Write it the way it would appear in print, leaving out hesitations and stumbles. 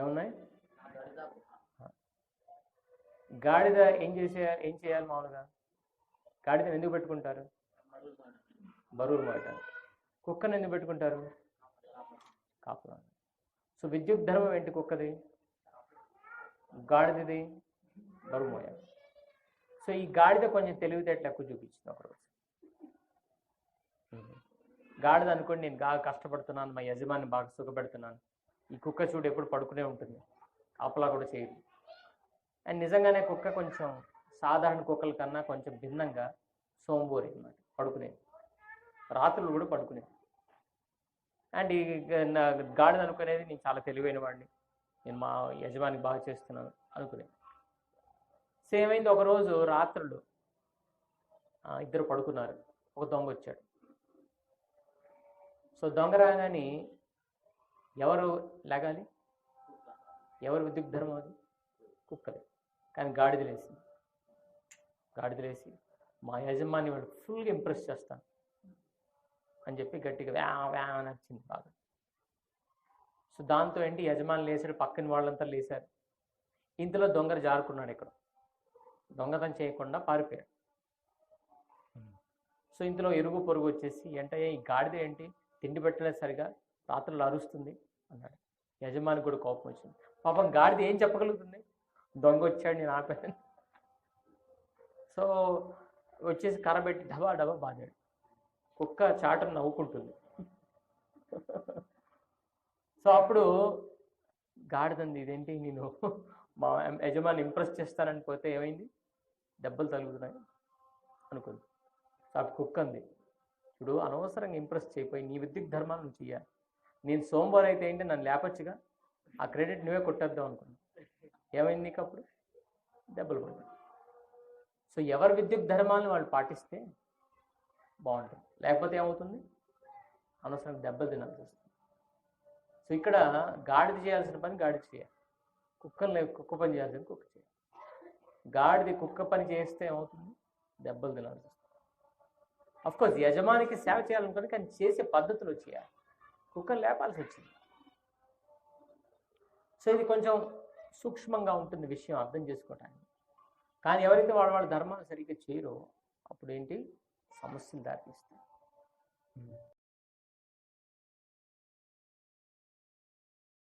ఏమున్నాయి? గాడిద ఏం చేయాలి మామూలుగా? గాడిదని ఎందుకు పెట్టుకుంటారు? బరువులు మోయటానికి. కుక్కను ఎందుకు పెట్టుకుంటారు? కాపులా. సో విద్యుత్ ధర్మం ఏంటి కుక్కది? గాడిదది బరువు మోయాలి. సో ఈ గాడిద కొంచెం తెలివితేటలు ఎక్కువ చూపించింది ఒకరోజు. గాడిద అనుకోండి, నేను బాగా కష్టపడుతున్నాను, మా యజమాని బాగా సుఖపెడుతున్నాను, ఈ కుక్క చూడు ఎప్పుడు పడుకునే ఉంటుంది, కాపలా కూడా చేయదు. అండ్ నిజంగానే కుక్క కొంచెం సాధారణ కుక్కల కన్నా కొంచెం భిన్నంగా సోంబోరి అన్నమాట, పడుకునేది, రాత్రులు కూడా పడుకునేది. అండ్ ఈ గాడిద అనుకునేది నేను చాలా తెలివైన వాడిని, నేను మా యజమానికి బాగా చేస్తున్నాను అనుకునేది. సేమ్ అయింది. ఒకరోజు రాత్రులు ఇద్దరు పడుకున్నారు, ఒక దొంగ వచ్చాడు. సో దొంగ రాగానే ఎవరు లేగాలి? ఎవరు విద్యుత్ ధర్మం? అది కుక్కది. కానీ గాడిదలేసింది. గాడిదలేసి మా యజమాని వాడు ఫుల్గా ఇంప్రెస్ చేస్తాను అని చెప్పి గట్టిగా వ్యా అని వచ్చింది బాగా. సో దాంతో ఏంటి, యజమాని లేచాడు, పక్కన వాళ్ళంతా లేచారు. ఇంతలో దొంగలు జారుకున్నాడు. ఇక్కడ దొంగతనం చేయకుండా పారిపోయాడు. సో ఇంతలో ఇరుగు పొరుగు వచ్చేసి, ఏంటయ్యా ఈ గాడిద ఏంటి తిండి పెట్టలేదు సరిగా, రాత్రులు అరుస్తుంది అన్నాడు. యజమానికి కూడా కోపం వచ్చింది. పాపం గాడిద ఏం చెప్పగలుగుతుంది? దొంగ వచ్చాడు, నేను ఆపాను. సో వచ్చేసి కర్రబెట్టి డబా డబా బాధాడు. కుక్క చాటను నవ్వుకుంటుంది. సో అప్పుడు గాడిదంది, ఇదేంటి నేను మా యజమాని ఇంప్రెస్ చేస్తానని పోతే ఏమైంది, దెబ్బలు తగులుతున్నాయి అనుకుంది. సో అప్పుడు కుక్క అంది, ఇప్పుడు అనవసరంగా ఇంప్రెస్ చేయపోయి నీ విద్యుత్ ధర్మాన్ని నువ్వు చెయ్యాలి. నేను సోమవారం అయితే ఏంటి, నన్ను లేపచ్చుగా, ఆ క్రెడిట్ నువ్వే కొట్టేద్దాం అనుకున్నాను. ఏమైంది నీకు? అప్పుడు దెబ్బలు పడ్డాయి. సో ఎవరి విద్యుత్ ధర్మాలను వాళ్ళు పాటిస్తే బాగుంటుంది, లేకపోతే ఏమవుతుంది, అనవసరంగా దెబ్బలు తినాల్సి వస్తుంది. సో ఇక్కడ గాడిద చేయాల్సిన పని గాడిద చేయాలి, కుక్క పని చేయాల్సిన కుక్క చేయాలి. గాడిద కుక్క పని చేస్తే ఏమవుతుంది, దెబ్బలు తినాల్సి వస్తుంది. అఫ్కోర్స్ యజమానికి సేవ చేయాలనుకుని, కానీ చేసే పద్ధతిలో చేయాలి. కుక్కను లేపాల్సి వచ్చింది. సో ఇది కొంచెం సూక్ష్మంగా ఉంటుంది విషయం అర్థం చేసుకోవటానికి. కానీ ఎవరైతే వాళ్ళ ధర్మాన్ని సరిగ్గా చేయరో అప్పుడు ఏంటి, సమస్యలు దారితీస్తాయి.